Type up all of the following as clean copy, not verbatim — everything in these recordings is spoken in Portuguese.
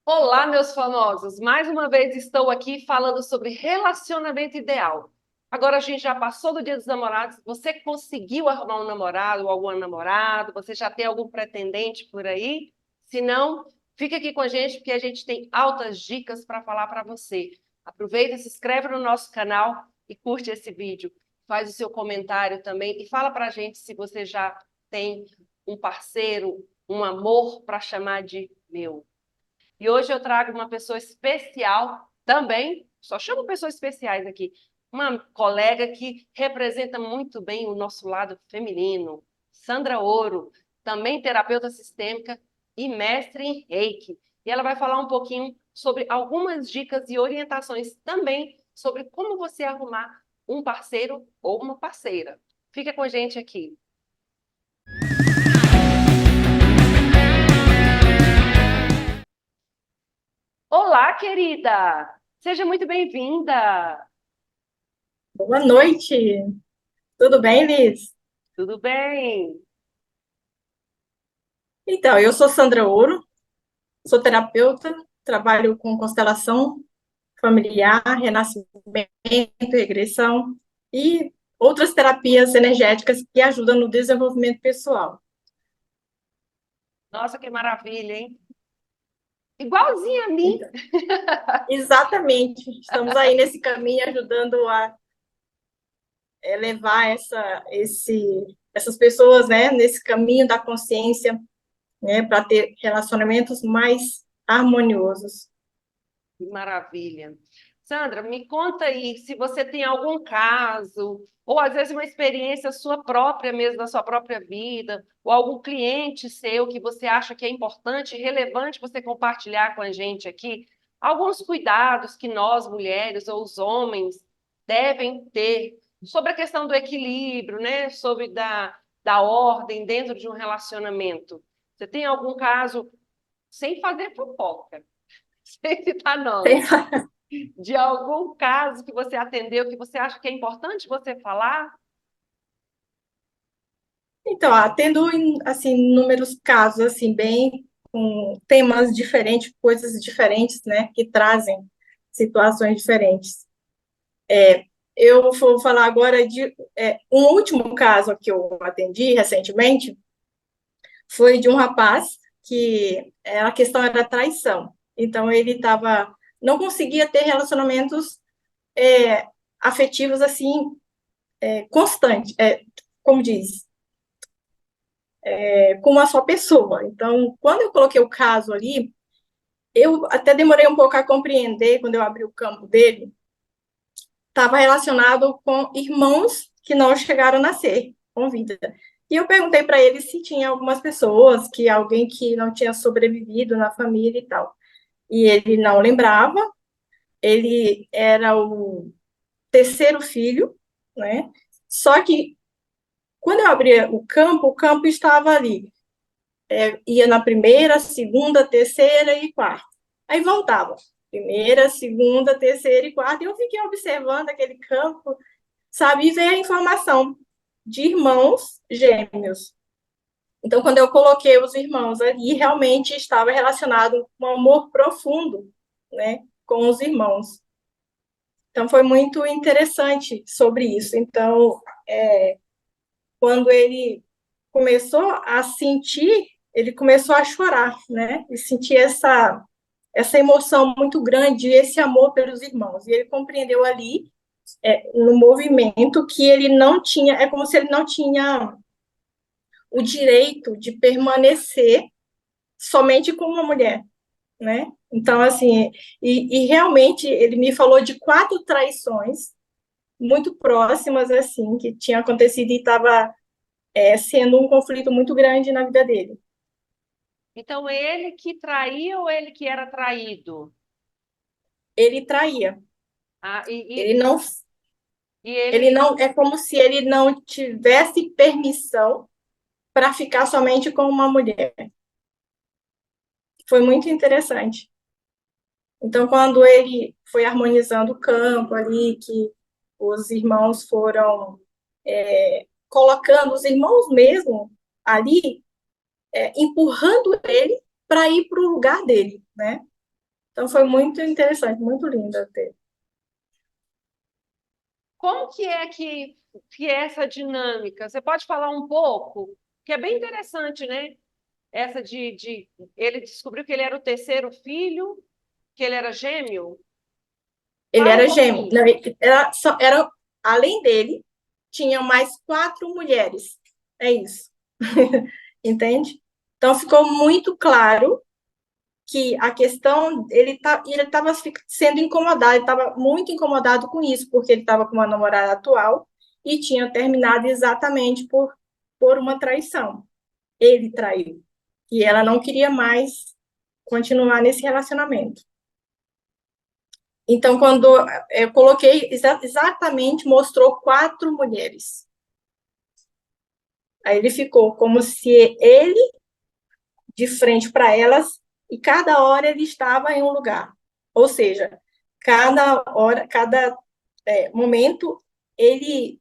Olá, meus famosos! Mais uma vez estou aqui falando sobre relacionamento ideal. Agora a gente já passou do Dia dos Namorados. Você conseguiu arrumar um namorado ou alguma namorada? Você já tem algum pretendente por aí? Se não, fica aqui com a gente porque a gente tem altas dicas para falar para você. Aproveita, se inscreve no nosso canal e curte esse vídeo. Faz o seu comentário também e fala para a gente se você já tem um parceiro, um amor para chamar de meu. E hoje eu trago uma pessoa especial também, só chamo pessoas especiais aqui, uma colega que representa muito bem o nosso lado feminino, Sandra Ouro, também terapeuta sistêmica e mestre em Reiki. E ela vai falar um pouquinho sobre algumas dicas e orientações também sobre como você arrumar um parceiro ou uma parceira. Fica com a gente aqui. Olá, querida! Seja muito bem-vinda! Boa noite, tudo bem, Liz? Tudo bem? Então, eu sou Sandra Ouro, sou terapeuta, trabalho com constelação familiar, renascimento, regressão e outras terapias energéticas que ajudam no desenvolvimento pessoal. Nossa, que maravilha, hein? Igualzinha a mim. Então, exatamente, estamos aí nesse caminho ajudando a levar essas pessoas, né, nesse caminho da consciência, né, para ter relacionamentos mais harmoniosos. Que maravilha. Sandra, me conta aí se você tem algum caso, ou às vezes uma experiência sua própria mesmo, da sua própria vida, ou algum cliente seu que você acha que é importante e relevante você compartilhar com a gente aqui, alguns cuidados que nós, mulheres ou os homens, devem ter sobre a questão do equilíbrio, né? Sobre da ordem dentro de um relacionamento. Você tem algum caso, sem fazer fofoca, sem citar nomes, de algum caso que você atendeu que você acha que é importante você falar? Então, tendo assim inúmeros casos assim bem com temas diferentes, coisas diferentes, né, que trazem situações diferentes. Eu vou falar agora de um último caso que eu atendi recentemente foi de um rapaz que a questão era traição. Então ele estava não conseguia ter relacionamentos é, afetivos assim constantes, como diz, com uma só pessoa. Então, quando eu coloquei o caso ali, eu até demorei um pouco a compreender, quando eu abri o campo dele, estava relacionado com irmãos que não chegaram a nascer com vida. E eu perguntei para ele se tinha algumas pessoas, que alguém que não tinha sobrevivido na família e tal. E ele não lembrava, ele era o terceiro filho, né? Só que quando eu abri o campo estava ali. Ia na primeira, segunda, terceira e quarta. Aí voltava. Primeira, segunda, terceira e quarta. E eu fiquei observando aquele campo, sabe? E veio a informação de irmãos gêmeos. Então, quando eu coloquei os irmãos ali, realmente estava relacionado com um amor profundo, né? Com os irmãos. Então, foi muito interessante sobre isso. Então, quando ele começou a sentir, ele começou a chorar, né? E sentir essa emoção muito grande, esse amor pelos irmãos. E ele compreendeu ali, no movimento, que ele não tinha, é como se ele não tinha o direito de permanecer somente com uma mulher, né? Então, assim, e realmente ele me falou de 4 traições muito próximas, assim, que tinha acontecido e estava sendo um conflito muito grande na vida dele. Então, ele que traía ou ele que era traído? Ele traía. Ah, Ele não, e ele ele. não, é como se ele não tivesse permissão para ficar somente com uma mulher. Foi muito interessante. Então, quando ele foi harmonizando o campo ali, que os irmãos foram colocando, os irmãos mesmo ali, empurrando ele para ir para o lugar dele, né? Então foi muito interessante, muito lindo até. Como que é que é essa dinâmica? Você pode falar um pouco? Que é bem interessante, né? Essa ele descobriu que ele era o terceiro filho, que ele era gêmeo. Ele Fala um era gêmeo. pouquinho. Não, além dele, tinha mais 4 mulheres. É isso. Entende? Então ficou muito claro que a questão, ele estava sendo incomodado, ele estava muito incomodado com isso, porque ele estava com uma namorada atual e tinha terminado exatamente por uma traição. Ele traiu. E ela não queria mais continuar nesse relacionamento. Então, quando eu coloquei exatamente, mostrou 4 mulheres. Aí ele ficou como se ele de frente para elas e cada hora ele estava em um lugar. Ou seja, cada hora, cada momento, ele,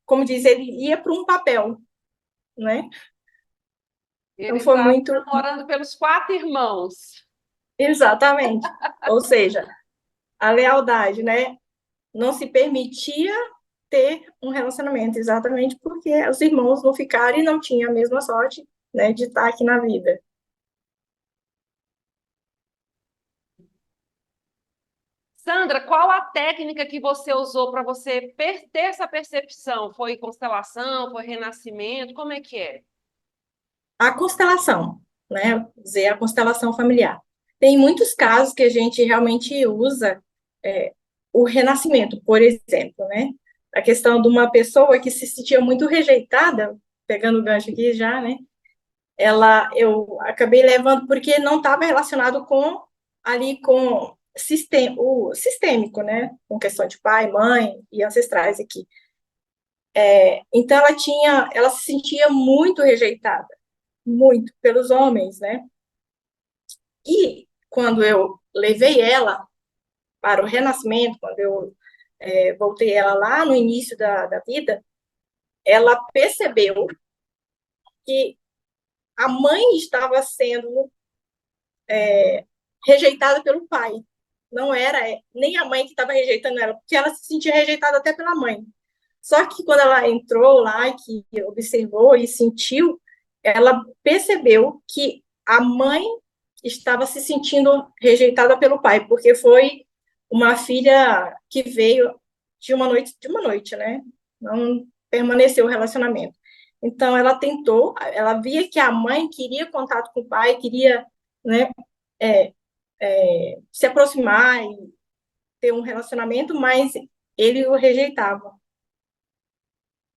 como diz, ele ia para um papel, né? Então Ele foi estava muito, namorando pelos quatro irmãos. exatamente. Ou seja, a lealdade, né? Não se permitia ter um relacionamento, exatamente porque os irmãos não ficaram e não tinham a mesma sorte, né, de estar aqui na vida. Sandra, qual a técnica que você usou para você ter essa percepção? Foi constelação? Foi renascimento? Como é que é? A constelação, né, dizer a constelação familiar. Tem muitos casos que a gente realmente usa o renascimento, por exemplo, né, a questão de uma pessoa que se sentia muito rejeitada, pegando o gancho aqui já, né, eu acabei levando porque não estava relacionado com ali com o sistêmico, né? Com questão de pai, mãe e ancestrais aqui. Então ela se sentia muito rejeitada, muito pelos homens, né? E quando eu levei ela para o renascimento, quando eu voltei ela lá no início da vida, ela percebeu que a mãe estava sendo rejeitada pelo pai. Não era nem a mãe que estava rejeitando ela, porque ela se sentia rejeitada até pela mãe. Só que quando ela entrou lá, que observou e sentiu, ela percebeu que a mãe estava se sentindo rejeitada pelo pai, porque foi uma filha que veio de uma noite, né? Não permaneceu o relacionamento. Então ela tentou, ela via que a mãe queria contato com o pai, queria, né, é, se aproximar e ter um relacionamento, mas ele o rejeitava.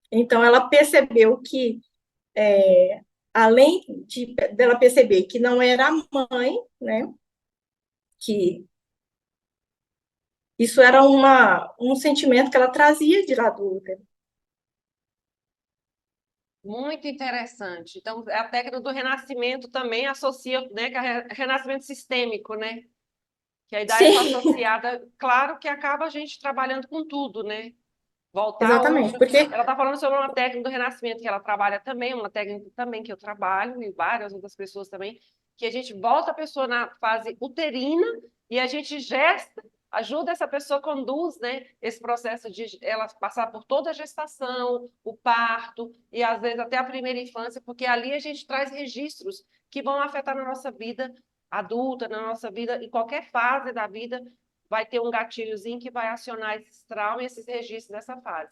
Então, ela percebeu que, além dela perceber que não era a mãe, né, que isso era um sentimento que ela trazia de lá do útero. Muito interessante. Então, a técnica do renascimento também associa, né, com renascimento sistêmico, né? Que a ideia está Sim, associada, claro que acaba a gente trabalhando com tudo, né? Voltar exatamente, hoje. porque Ela está falando sobre uma técnica do renascimento que ela trabalha também, uma técnica também que eu trabalho, e várias outras pessoas também, que a gente volta a pessoa na fase uterina e a gente gesta, ajuda essa pessoa, conduz, né, esse processo de ela passar por toda a gestação, o parto e às vezes até a primeira infância, porque ali a gente traz registros que vão afetar na nossa vida adulta, na nossa vida, em qualquer fase da vida, vai ter um gatilhozinho que vai acionar esses traumas e esses registros dessa fase.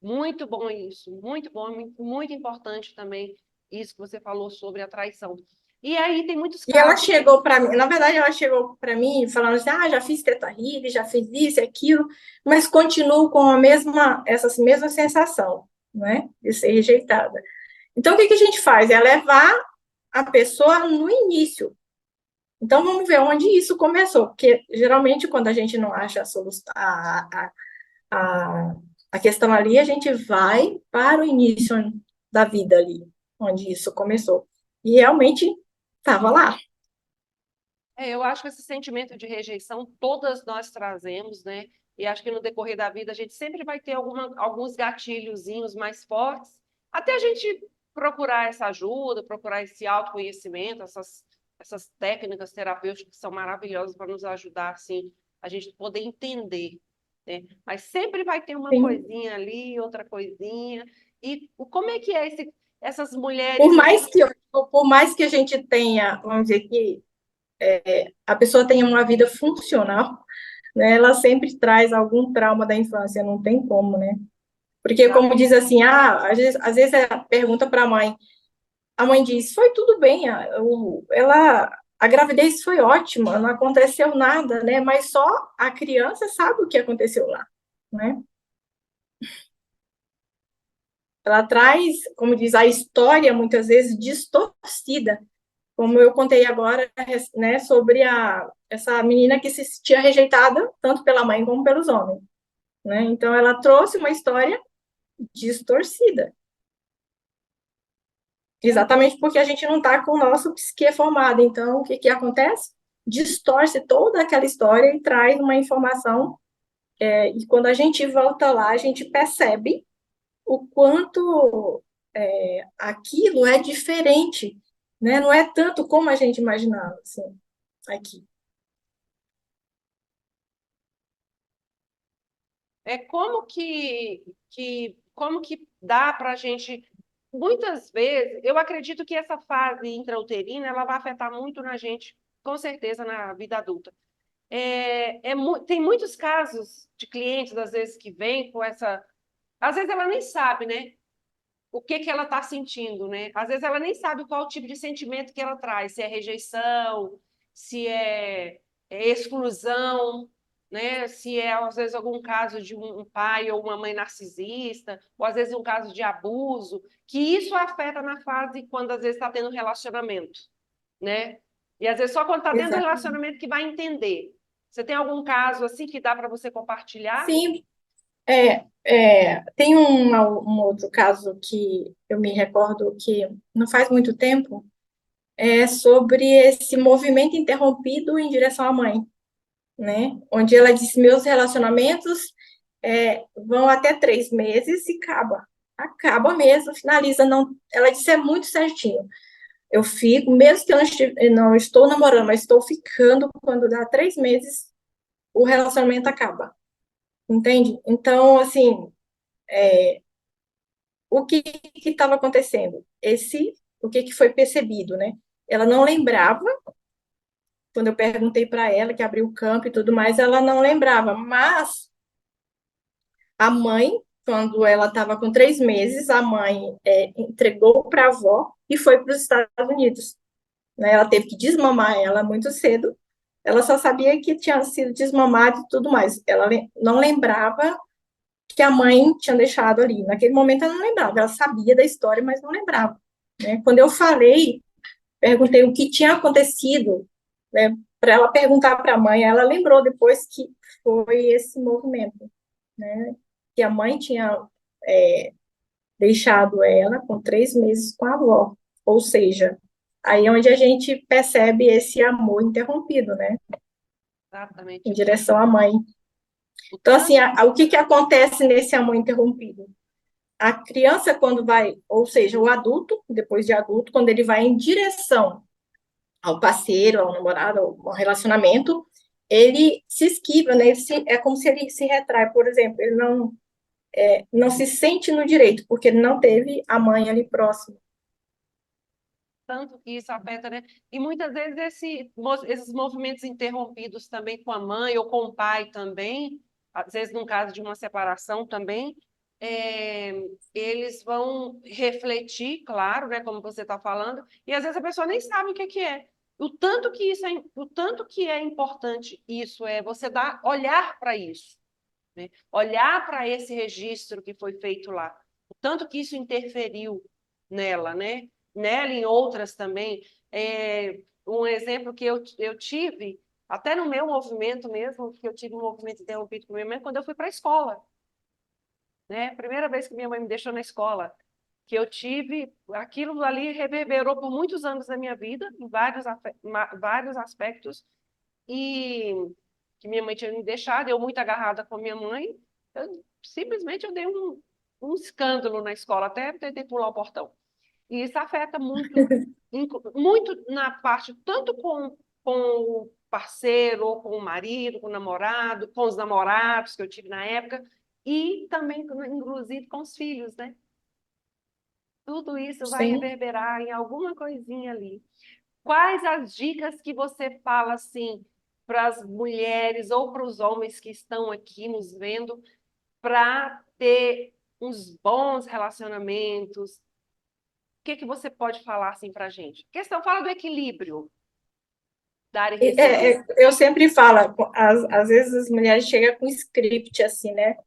Muito bom isso, muito bom, muito, muito importante também isso que você falou sobre a traição. E aí tem muitos e ela casos. chegou para mim, na verdade, ela chegou para mim falando assim, já fiz teta healing, já fiz isso e aquilo, mas continuo com essa mesma sensação, né, de ser rejeitada. Então, o que a gente faz? É levar a pessoa no início. Então, vamos ver onde isso começou, porque geralmente, quando a gente não acha a solução, a questão ali, a gente vai para o início da vida ali, onde isso começou. E realmente estava lá. Eu acho que esse sentimento de rejeição todas nós trazemos, né? E acho que no decorrer da vida a gente sempre vai ter alguns gatilhozinhos mais fortes, até a gente procurar essa ajuda, procurar esse autoconhecimento, essas técnicas terapêuticas que são maravilhosas para nos ajudar, assim, a gente poder entender, né? Mas sempre vai ter uma Sim. coisinha ali, outra coisinha. E como é que é essas Por mulheres mais assim? que, por mais que a gente tenha, vamos dizer que a pessoa tenha uma vida funcional, né, ela sempre traz algum trauma da infância, não tem como, né? Porque, como diz assim, às vezes pergunta para a mãe diz, foi tudo bem, a gravidez foi ótima, não aconteceu nada, né? Mas só a criança sabe o que aconteceu lá, né? Ela traz, como diz, a história muitas vezes distorcida, como eu contei agora, né, sobre essa menina que se sentia rejeitada tanto pela mãe como pelos homens, né? Então ela trouxe uma história distorcida, exatamente porque a gente não está com o nosso psique formado. Então o que que acontece? Distorce toda aquela história e traz uma informação, e quando a gente volta lá, a gente percebe o quanto aquilo é diferente, né? Não é tanto como a gente imaginava, assim, aqui. É como que dá para a gente. Muitas vezes, eu acredito que essa fase intrauterina ela vai afetar muito na gente, com certeza, na vida adulta. Tem muitos casos de clientes, às vezes, que vêm com essa. Às vezes ela nem sabe, né? O que que ela está sentindo, né? Às vezes ela nem sabe qual o tipo de sentimento que ela traz, se é rejeição, se é exclusão, né? Se é, às vezes, algum caso de um pai ou uma mãe narcisista, ou às vezes um caso de abuso, que isso afeta na fase quando, às vezes, está tendo relacionamento, né? E, às vezes, só quando está tendo Exatamente. relacionamento que vai entender. Você tem algum caso, assim, que dá para você compartilhar? Sim, tem um outro caso que eu me recordo que não faz muito tempo, é sobre esse movimento interrompido em direção à mãe, né? Onde ela disse, meus relacionamentos vão até 3 meses e acaba mesmo, finaliza, não, ela disse, é muito certinho. Eu fico, mesmo que eu não estou namorando, mas estou ficando, quando dá 3 meses, o relacionamento acaba, entende? Então, assim, o que estava acontecendo? O que que foi percebido, né? Ela não lembrava, quando eu perguntei para ela, que abriu o campo e tudo mais, ela não lembrava, mas a mãe, quando ela estava com 3 meses, a mãe entregou para a avó e foi para os Estados Unidos, né? Ela teve que desmamar ela muito cedo, ela só sabia que tinha sido desmamada e tudo mais, ela não lembrava que a mãe tinha deixado ali. Naquele momento ela não lembrava, ela sabia da história, mas não lembrava, né? Quando eu falei, perguntei o que tinha acontecido, né, para ela perguntar para a mãe, ela lembrou depois que foi esse movimento, né, que a mãe tinha deixado ela com 3 meses com a avó, ou seja, aí é onde a gente percebe esse amor interrompido, né, em Exatamente. direção à mãe. O Então, assim, tanto. o que que acontece nesse amor interrompido? A criança, quando vai, ou seja, o adulto, depois de adulto, quando ele vai em direção ao parceiro, ao namorado, ao relacionamento, ele se esquiva, né? É como se ele se retrai, por exemplo, ele não se sente no direito, porque ele não teve a mãe ali próxima. Tanto que isso afeta, né? E muitas vezes esses movimentos interrompidos também com a mãe ou com o pai também, às vezes no caso de uma separação também, é, eles vão refletir, claro, né, como você está falando, e às vezes a pessoa nem sabe o que que é. O tanto que é importante isso é você olhar para isso, né? Olhar para esse registro que foi feito lá, o tanto que isso interferiu nela, né? Nela e em outras também. Um exemplo que eu tive, até no meu movimento mesmo, que eu tive um movimento interrompido com minha mãe, quando eu fui para a escola, né? Primeira vez que minha mãe me deixou na escola, que eu tive, aquilo ali reverberou por muitos anos da minha vida, em vários aspectos, e que minha mãe tinha me deixado, eu muito agarrada com a minha mãe, simplesmente eu dei um escândalo na escola, até tentei pular o portão. E isso afeta muito, muito na parte, tanto com o parceiro, ou com o marido, com o namorado, com os namorados que eu tive na época, e também, inclusive, com os filhos, né? Tudo isso vai Sim. reverberar em alguma coisinha ali. Quais as dicas que você fala assim para as mulheres ou para os homens que estão aqui nos vendo para ter uns bons relacionamentos? O que que você pode falar assim para a gente? Questão, fala do equilíbrio, dar e receber. Eu sempre falo, às vezes as mulheres chegam com script assim, né?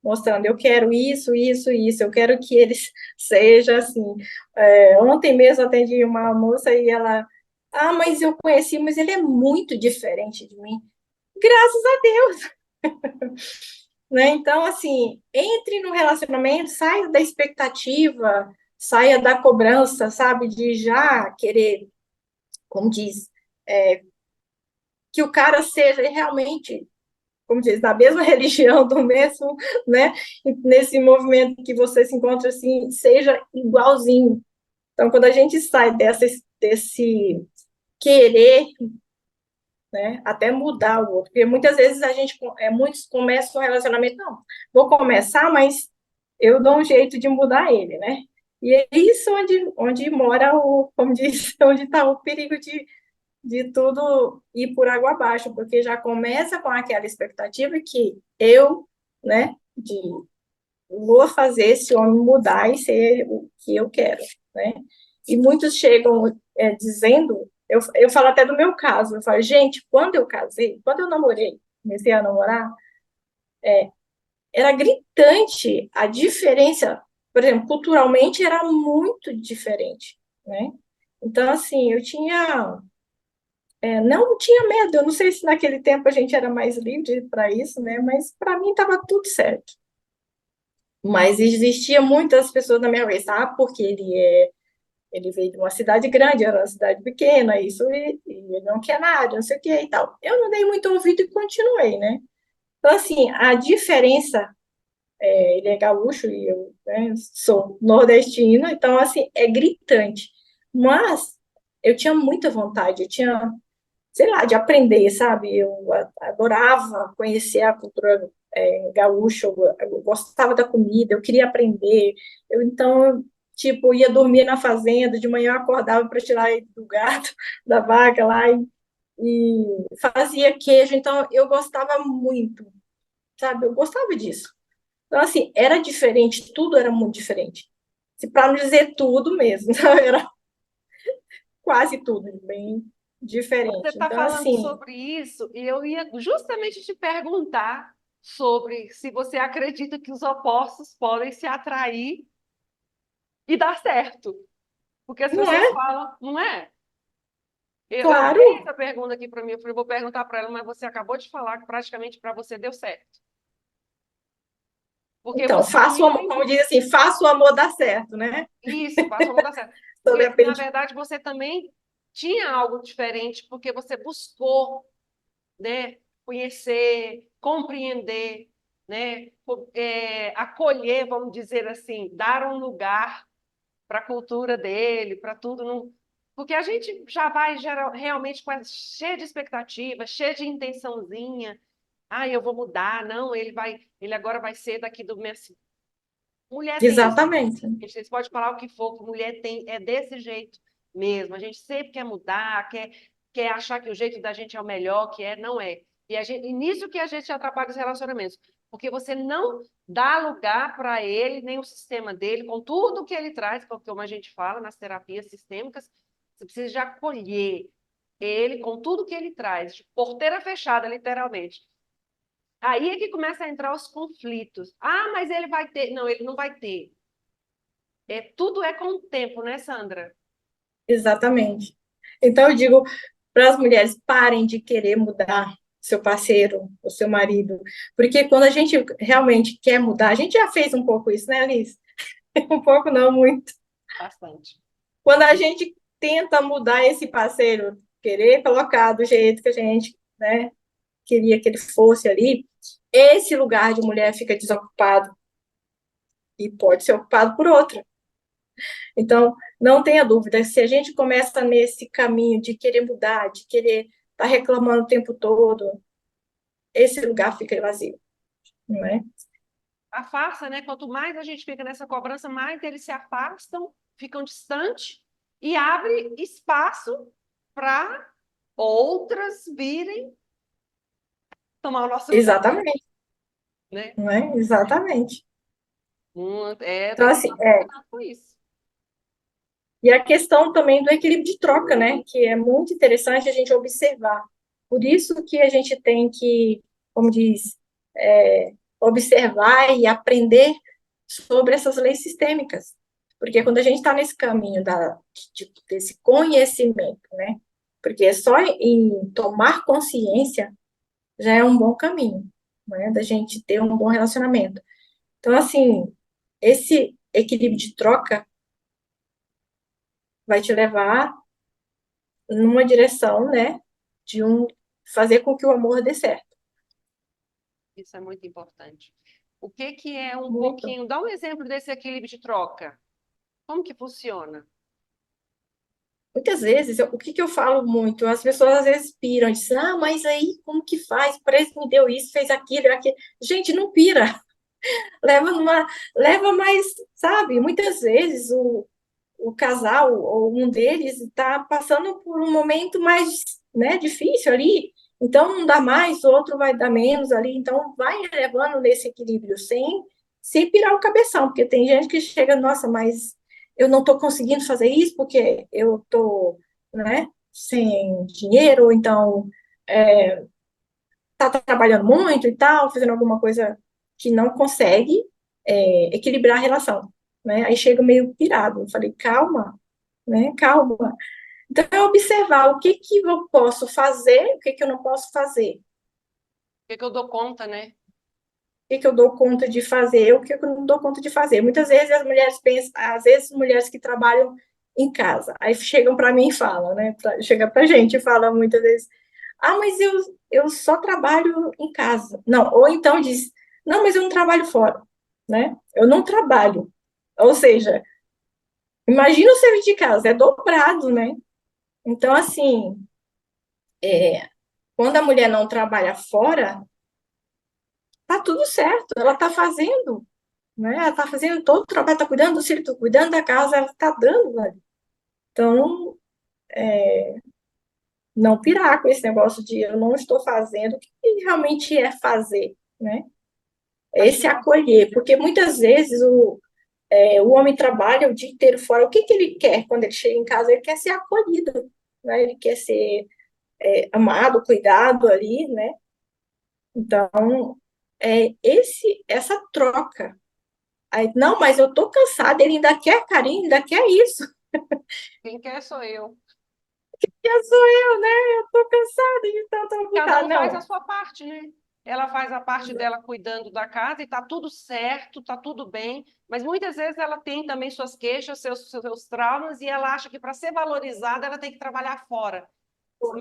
Mostrando, eu quero isso, isso, isso, eu quero que eles sejam assim. Ontem mesmo atendi uma moça e ela, mas eu conheci, mas ele é muito diferente de mim. Graças a Deus, né? Então, assim, entre no relacionamento, saia da expectativa, saia da cobrança, sabe, de já querer, como diz, que o cara seja realmente, como diz, da mesma religião, do mesmo, né, nesse movimento que você se encontra, assim, seja igualzinho. Então, quando a gente sai desse querer, né, até mudar o outro, porque muitas vezes muitos começam um relacionamento, não, vou começar, mas eu dou um jeito de mudar ele, né? E é isso onde mora como diz, onde está o perigo de tudo ir por água abaixo, porque já começa com aquela expectativa que eu, né, vou fazer esse homem mudar e ser o que eu quero, né? E muitos chegam dizendo, eu falo até do meu caso, eu falo, gente, quando eu casei, quando eu namorei, comecei a namorar, era gritante a diferença, por exemplo, culturalmente era muito diferente, né? Então, assim, não tinha medo, eu não sei se naquele tempo a gente era mais livre para isso, né? Mas para mim estava tudo certo. Mas existia muitas pessoas na minha vez, porque ele veio de uma cidade grande, era uma cidade pequena, e ele não quer nada, não sei o que e tal. Eu não dei muito ouvido e continuei, né? Então, assim, a diferença, ele é gaúcho e eu, né, sou nordestina, então, assim, é gritante. Mas eu tinha muita vontade, eu tinha, sei lá, de aprender, sabe? Eu adorava conhecer a cultura gaúcha, eu gostava da comida, eu queria aprender. Então, tipo, ia dormir na fazenda, de manhã eu acordava para tirar ele do gato, da vaca lá, e fazia queijo. Então, eu gostava muito, sabe? Eu gostava disso. Então, assim, era diferente, tudo era muito diferente. Para não dizer tudo mesmo, era quase tudo bem Você diferente. está Então, falando assim, sobre isso e eu ia justamente te perguntar sobre se você acredita que os opostos podem se atrair e dar certo. Porque as não pessoas é? falam, não é? Eu vejo Claro. essa pergunta aqui para mim, eu falei, vou perguntar para ela, mas você acabou de falar que praticamente para você deu certo. Porque Então, você faça o amor, também, como diz assim, faça o amor dar certo, né? isso, passou a mudar certo. Sobre Porque, a na pente. verdade, você também tinha algo diferente, porque você buscou, né, conhecer, compreender, né, acolher, vamos dizer assim, dar um lugar para a cultura dele, para tudo. Não... Porque a gente já vai realmente cheio de expectativa, cheio de intençãozinha. Eu vou mudar, não, ele agora vai ser daqui do mês. Mulher tem isso. Exatamente. Vocês podem falar o que for, que mulher tem, é desse jeito mesmo. A gente sempre quer mudar, quer achar que o jeito da gente é o melhor, que é, não é. E nisso que a gente atrapalha os relacionamentos. Porque você não dá lugar para ele, nem o sistema dele, com tudo que ele traz, como a gente fala nas terapias sistêmicas, você precisa de acolher ele com tudo que ele traz, de porteira fechada, literalmente. Aí é que começa a entrar os conflitos. Mas ele vai ter. Não, ele não vai ter. Tudo é com o tempo, né, Sandra? Exatamente. Então, eu digo para as mulheres, parem de querer mudar seu parceiro, o seu marido, porque quando a gente realmente quer mudar, a gente já fez um pouco isso, né, Alice? Um pouco, não muito. Bastante. Quando a gente tenta mudar esse parceiro, querer colocar do jeito que a gente, né, queria que ele fosse ali, esse lugar de mulher fica desocupado e pode ser ocupado por outra. Então, não tenha dúvida, se a gente começa nesse caminho de querer mudar, de querer estar reclamando o tempo todo, esse lugar fica vazio, não é? Afasta, né? Quanto mais a gente fica nessa cobrança, mais eles se afastam, ficam distantes e abre espaço para outras virem tomar o nosso lugar, Exatamente, né? não é? Exatamente. Tem Então, que assim, tomar cuidado com isso. e a questão também do equilíbrio de troca, né? Que é muito interessante a gente observar. Por isso que a gente tem que, como diz, observar e aprender sobre essas leis sistêmicas. Porque quando a gente está nesse caminho desse conhecimento, né? Porque é só em tomar consciência já é um bom caminho, né? Da gente ter um bom relacionamento. Então, assim, esse equilíbrio de troca vai te levar numa direção, né, de fazer com que o amor dê certo. Isso é muito importante. O que que é um Muito. pouquinho? Dá um exemplo desse equilíbrio de troca. Como que funciona? Muitas vezes, o que que eu falo muito? As pessoas às vezes piram, dizem, ah, mas aí como que faz? Parece que me deu isso, fez aquilo, aquilo. Gente, não pira. Leva mais, sabe? Muitas vezes o casal ou um deles está passando por um momento mais, né, difícil ali, então não dá mais, o outro vai dar menos ali, então vai levando nesse equilíbrio sem pirar o cabeção, porque tem gente que chega, nossa, mas eu não estou conseguindo fazer isso porque eu estou, né, sem dinheiro, ou então tá trabalhando muito e tal, fazendo alguma coisa que não consegue equilibrar a relação, né? Aí chega meio pirado. Eu falei, calma, né? Calma. Então, é observar o que que eu posso fazer, o que que eu não posso fazer, O que que eu dou conta, né? o que que eu dou conta de fazer, o que que eu não dou conta de fazer. Muitas vezes as mulheres pensam, às vezes mulheres que trabalham em casa, aí chegam para mim e falam, né? Chega para a gente e fala muitas vezes, ah, mas eu só trabalho em casa. Não, ou então diz, não, mas eu não trabalho fora, né? Eu não trabalho. Ou seja, imagina o serviço de casa, é dobrado, né? Então, assim, quando a mulher não trabalha fora, tá tudo certo, ela tá fazendo, né? Ela tá fazendo todo o trabalho, tá cuidando do filho, tá cuidando da casa, ela tá dando, velho. Então, não pirar com esse negócio de eu não estou fazendo, o que realmente é fazer, né? É Acho que esse acolher, porque muitas vezes o homem trabalha o dia inteiro fora, o que que ele quer quando ele chega em casa? Ele quer ser acolhido, né? Ele quer ser amado, cuidado ali, né? Então, essa troca. Aí, não, mas eu tô cansada, ele ainda quer carinho, ainda quer isso. quem quer sou eu. Já sou eu, né? Eu tô cansada de tanto Cada lutar. um faz a Não, sua parte, né? Ela faz a parte dela cuidando da casa e tá tudo certo, tá tudo bem, mas muitas vezes ela tem também suas queixas, seus traumas, e ela acha que para ser valorizada ela tem que trabalhar fora.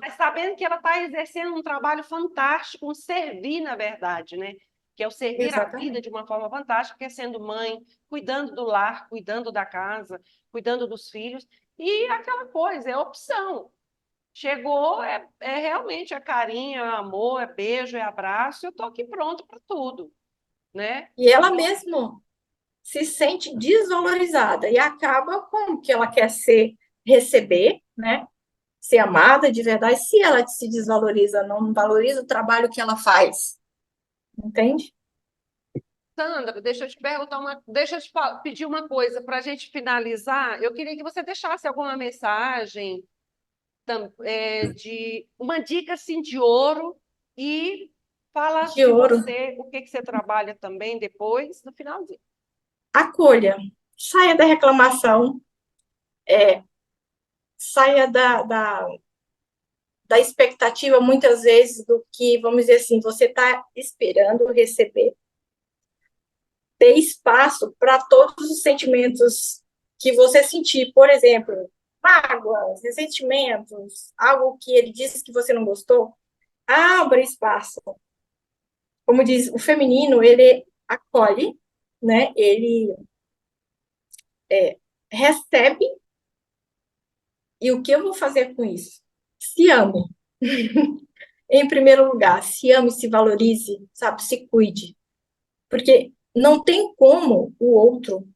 Mas sabendo que ela está exercendo um trabalho fantástico, um servir, na verdade, né? Que é o servir a vida exatamente. de uma forma fantástica, que é sendo mãe, cuidando do lar, cuidando da casa, cuidando dos filhos. E aquela coisa, é opção. Chegou, é realmente é carinho, é amor, é beijo, é abraço. Eu estou aqui pronto para tudo, né? E ela mesma se sente desvalorizada e acaba com que ela quer receber, né? Ser amada de verdade. Se ela se desvaloriza, não valoriza o trabalho que ela faz, entende? Sandra, deixa eu te perguntar deixa eu te pedir uma coisa para a gente finalizar. Eu queria que você deixasse alguma mensagem de uma dica assim de ouro e fala De se ouro. você o que que você trabalha também depois no finalzinho. Acolha, saia da reclamação, saia da expectativa, muitas vezes, do que, vamos dizer assim, você está esperando receber. Ter espaço para todos os sentimentos que você sentir, por exemplo, mágoas, ressentimentos, algo que ele disse que você não gostou, abra espaço. Como diz, o feminino, ele acolhe, né? Ele recebe e o que eu vou fazer com isso? Se ame. Em primeiro lugar, se ame, se valorize, sabe, se cuide. Porque não tem como o outro,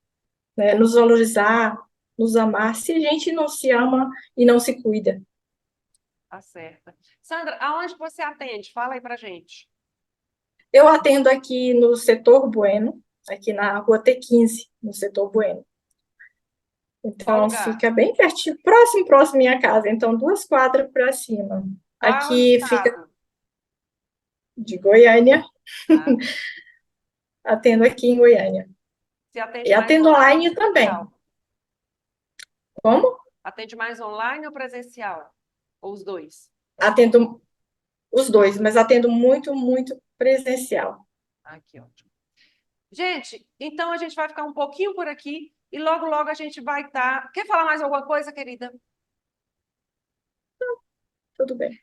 né, nos valorizar, nos amar, se a gente não se ama e não se cuida. Tá certa. Sandra, aonde você atende? Fala aí pra gente. Eu atendo aqui no setor Bueno, aqui na rua T15, no setor Bueno. Qual Então, lugar? fica bem pertinho, próximo minha casa. Então, 2 quadras para cima. Qual Aqui fica estado? de Goiânia, Ah, atendo aqui em Goiânia. você E atende mais atendo online ou online também. presencial? Como? Atende mais online ou presencial? Ou os dois? Atendo os dois, mas atendo muito presencial. Ah, que ótimo. Gente, então a gente vai ficar um pouquinho por aqui e logo a gente vai estar. Quer falar mais alguma coisa, querida? Tudo bem.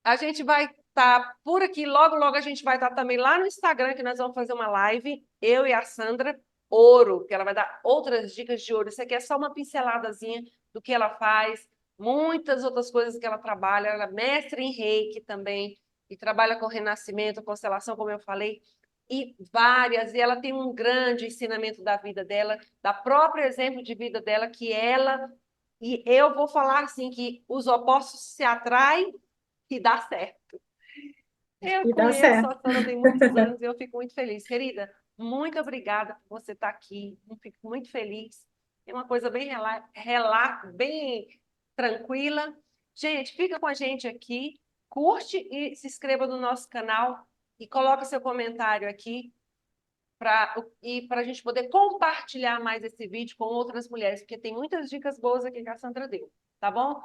A gente vai estar por aqui, logo a gente vai estar também lá no Instagram, que nós vamos fazer uma live, eu e a Sandra, ouro, que ela vai dar outras dicas de ouro. Isso aqui é só uma pinceladazinha do que ela faz, muitas outras coisas que ela trabalha. Ela é mestre em reiki também, e trabalha com renascimento, constelação, como eu falei, e várias. E ela tem um grande ensinamento da vida dela, da própria exemplo de vida dela, que ela. E eu vou falar assim que os opostos se atraem e dá certo. Eu E dá conheço certo. a Sandra tem muitos anos e eu fico muito feliz. Querida, muito obrigada por você estar aqui. Eu fico muito feliz. É uma coisa bem, bem tranquila. Gente, fica com a gente aqui. Curte e se inscreva no nosso canal e coloca seu comentário aqui para a gente poder compartilhar mais esse vídeo com outras mulheres, porque tem muitas dicas boas aqui que a Sandra deu, tá bom?